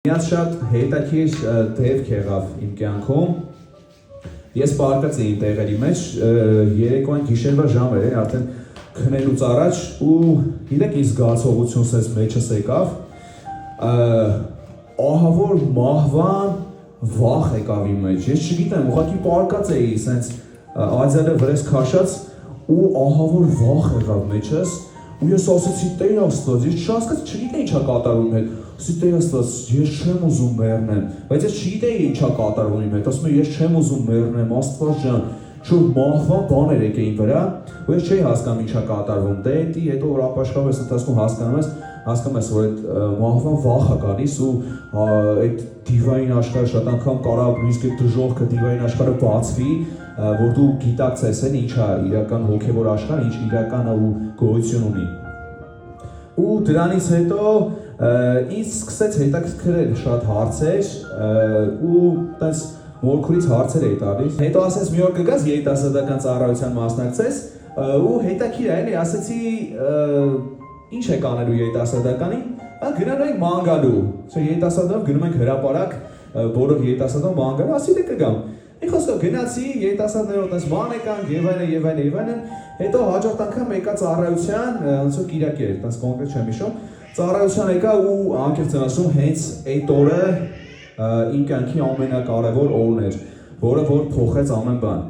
Միած շատ հետաքրքիր դեպք եղավ իմ կյանքում։ Ես պարկած էի տեղերի մեջ, երեկոյան գիշերվա ժամ էր, արդեն քնելուց առաջ ու գիտեք ինչ զգացողություն սենց մեջս եկավ, ահավոր մահվան վախ եկավ իմ մեջ։ Ես չգիտեմ, ուղղակի պարկած էի սենց ածյալը վրես քաշած ու ահավոր վախ եղավ մեջս ու ես ասեցի Տեր Աստված, ես չհասկացի, չգիտեի ինչա կատարվում իմ հետ։ Ասեցի Տեր Աստված, ես չեմ ուզում մեռնեմ, բայց ես չգիտեի ինչա կատարվում իմ հետ։ Ասում եմ ես չեմ ուզում մեռնեմ, Աստված ջան, շուտ մահվան բաներ եկեին վրա, ու ես չէի հասկանում ինչա կատարվում։ Դե էդի հետո որ ապաշխարում ես ընթացքում հասկանում ես, որ այդ մահվան վախը գալիս ու այդ դիվային աշխարհը շատ անգամ կարող նույնիսկ այդ դժողքը դիվային աշխարհը բացվի, որ դու գիտակցես են ինչա իրական հոգևոր աշխարհը, ինչ իրականը ու գոյություն ունի։ Ու դրանից հետո ինձ սկսեց հետաքրքրել շատ հարցեր ու տես մորքուրից հարցեր էի տալիս։ Հետո ասես մի օր կգաս երիտասարդական ծառայության մասնակցես ու հետաքրիր է, էլի ասեցի ինչ եք անելու երիտասարդականին, գնալու ենք ման գալու։ Երիտասարդով գնում ենք հրապարակ, բոլոր երիտասարդով ման գալու, ասի դե կգամ։ Մի խոսքով գնացի, երիտասարդներով տես ման եկանք եւ այլն, հետո հաջորդ անգամ եկա ծառայության, ոնց որ Կիրակի էր, տես կոնկրետ չեմ հիշում, ծառայության եկա ու անկեղծ ասում հենց այդ օրը իմ կյանքի ամենակարևոր օրն էր, որը որ փոխեց ամեն բան։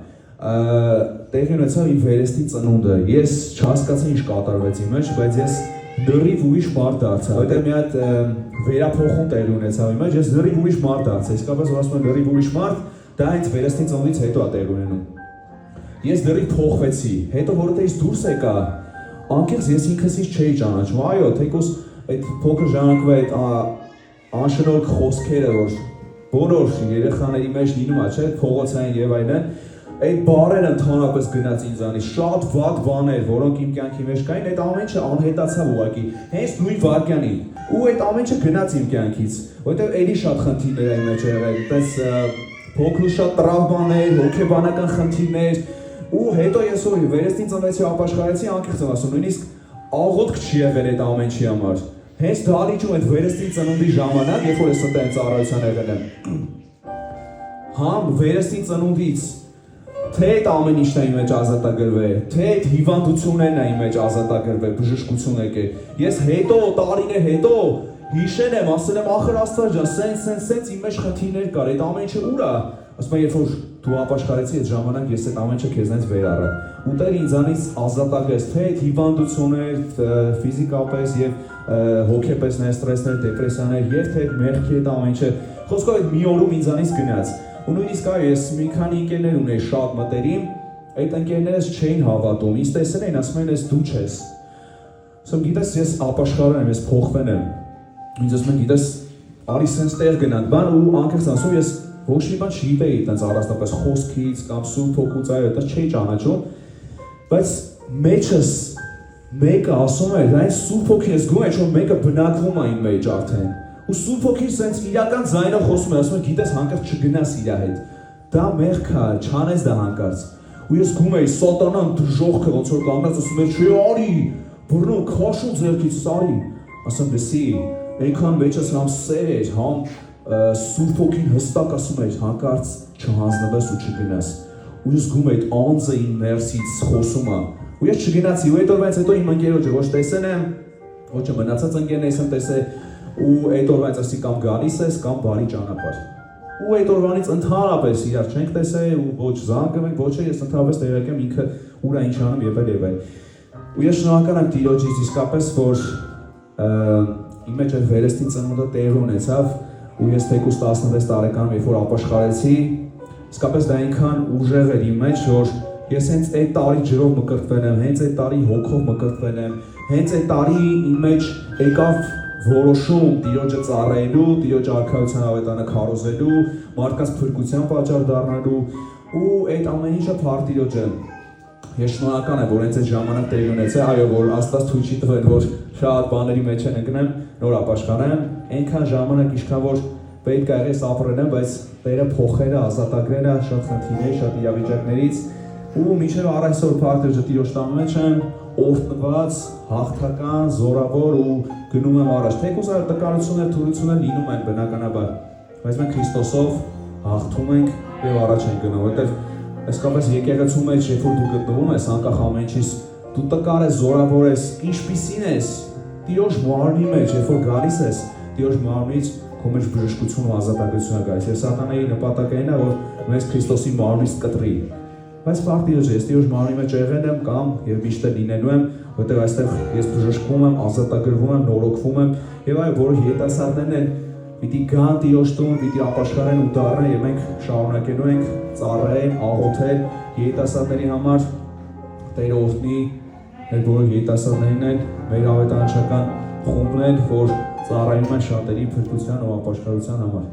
Տեղի ունեցավ իմ վերստի ծնունդը։ Ես չհասկացա ինչ կատարվեց իմ մեջ, բայց ես լրիվ ուրիշ մարդ դարձա։ Որտեղ մի հատ վերափոխում տեղի ունեցավ իմ մեջ, ես լրիվ ուրիշ մարդ դարձա։ Իսկապես որ ասում եմ լրիվ ուրիշ մարդ, դա հենց վերստի ծնունդից հետո է տեղի ունենում։ Ես լրիվ փոխվեցի։ Հետո որտեղ ես դուրս եկա, անկեղծ ես ինքս ինձ չէի ճանաչում։ Այո, թեկուզ այդ փոքր ժամանակվա այդ անշնորհք խոսքերը, որ բոլոր երեխաների մեջ լինում է, չէ՞, փողոցային եւ այլն, այդ բառերը ընդհանրապես գնաց ինձանից, շատ վատ բաներ, որոնք իմ կյանքի մեջ կային, այդ ամեն ինչը անհետացավ ուղղակի, հենց նույն վայրկյանին։ Ու այդ ամեն ինչը գնաց իմ կյանքից, որովհետեւ էլի շատ խնդիրներ էին մեջ եղել, այդպես փոքր շատ տրավմաներ, հոգեբանական խնդիրներ, ու հետո ես որ վերստին ծնվեցի, ապաշխարեցի, անկեղծ եմ ասում, նույնիսկ աղոթք չի եղել այդ ամեն ինչի համար։ Հենց դալիճում այդ վերստին ծնունդի ժամանակ, երբ որ ես այդտեղ ծառայության եղել եմ, համ վերստին ծնունդից, թե այդ ամեն ինչն է իմ մեջ ազատագրվել, թե այդ հիվանդություններն է իմ մեջ ազատագրվել, բժշկություն եկել։ Ես հետո, տարիներ հետո հիշել եմ, ասել եմ, ախր Աստված ջան, սենց իմ մեջ խնդիրներ կար, այդ ամեն ինչը ուր է։ Ասում եմ, երբ որ դու ապաշխարեցի այդ ժամանակ, ես այդ ամեն ինչը քեզնից վեր առա։ Ու Տերը ինձանից ազատագրեց, թե այդ հիվանդություններ, ֆիզիկապես եւ հոգեպես ստրեսներ, դեպրեսիաներ, եւ թե այդ մեղքի այդ ամեն ինչը, խոսքով այդ մի օրում ինձանից գնաց։ Ու նույնիսկ այո, ես մի քանի ընկերներ ունեի շատ մտերիմ, այդ ընկերներս չէին հավատում, ինձ տեսել էին, ասում են, ես դու չես։ Ասում գիտես, ես ապաշխարել եմ, ես փոխվել եմ։ Ինձ ասում են, գիտես, արի սենց տեղ գնանք, բան ու անկեղծ ասում, ես ոչ մի բան չգիտեի, այտենց առաստապես խոսքից կամ Սուրբ Հոգուց այո, դա չէի ճանաչում, բայց մեջս մեկը ասում էր, այն Սուրբ Հոգի ես գում է, որ մեկը բնակվում է իմ մեջ արդեն։ Ու Սուրբ Հոգին սենց իրական ձայնով խոսում է, ասում է, գիտես, հանկարծ չգնաս իր հետ։ Դա մեղք է, չանես դա հանկարծ։ Ու ես գում էի սատանան դժողքը ոնց որ կանգնած ասում է, «Չէ, արի, բռնում քաշում ձեռքից, արի»։ Ասում դեսի, այնքան մեջս համ սեր էր, համ Սուրբ Հոգին հստակ ասում էր, հանկարծ չհանձնվես ու չգնաս։ Ու ես գում էի այդ անձը իմ ներսից խոսում է։ Ու ես չգնացի, ու այդ օրվանից հետո իմ ընկերոջը ոչ տեսել եմ, ոչ մնացած ընկերներս եմ տեսել ու այդ օրվանից ասի կամ գալիս ես կամ բարի ճանապարհ։ Ու այդ օրվանից ընդհանրապես իրար չենք տեսել ու ոչ զանգում ենք, ոչ ես ընդհանրապես տեղյակ եմ ինքը ուր է ինչ անում եւ այլ։ Ու ես շնորհակալ եմ Տիրոջից իսկապես, որ իմ մեջ այդ վերստին ծնունդը տեղի ունեցավ ու ես թեկուզ 16 տարեկանում երբ որ ապաշխարեցի, իսկապես դա այնքան ուժեղ էր իմ մեջ, որ ես հենց այդ տարի ջրով մկրտվել եմ, հենց այդ տարի հոգով մկրտվել եմ, հենց այդ տարի իմ մեջ եկավ որոշում Տիրոջը ծառայելու, Տիրոջ արքայության ավետարանը քարոզելու, մարդկանց փրկության պատճառ դառնալու ու այդ ամեն ինչը փառ Տիրոջը։ Ես շնորհակալ եմ, որ հենց այդ ժամանակ տեղի ունեցավ, այո, որ Աստված թույլ չի տվել, որ շատ բաների մեջ ընկնեմ, նոր ապաշխարեմ, այնքան ժամանակ ինչքան որ պետք է եղես ապրել եմ, բայց Տերը փոխել է, ազատագրել է շատ խնդիրների, շատ իրավիճակներից ու մինչև առայսօր փառ Տիրոջը Տիրոջ տան մեջ եմ օրհնված, հաղթական, զորավոր ու գնում եմ առաջ։ Թեկուզ այլ տկարություններ, թուլություններ լինում են բնականաբար, բայց մենք Քրիստոսով հաղթում ենք եւ առաջ ենք գնում, որովհետեւ այսքանպես եկեղեցու մեջ, երբ որ դու գտնվում ես, անկախ ամեն ինչից, դու տկար ես, զորավոր ես, ինչպիսին ես, Տիրոջ մարմնի մեջ, երբ որ գալիս ես, Տիրոջ մարմնից քո մեջ բժշկություն ու ազատագրություն է գալիս։ Եվ սատանայի նպատակը այն է, որ մեզ Քրիստոսի մարմնից կտրի։ Բայց փառք ես Տիրոջ մարմնի մեջ եղել եմ կամ եւ միշտ լինելու եմ, որտեղ այստեղ ես բժշկվում եմ, ազատագրվում եմ, նորոգվում եմ եւ այո, որ երիտասարդներն են պիտի գան Տիրոջ տուն, պիտի ապաշխարեն ու դառնան եւ մենք շարունակելու ենք ծառայել, աղոթել երիտասարդների համար, Տերը օրհնի մեր բոլոր երիտասարդներին են, մեր ավետարանչական խումբն են, որ ծառայում են շատերի փրկության ու ապաշխարության համար։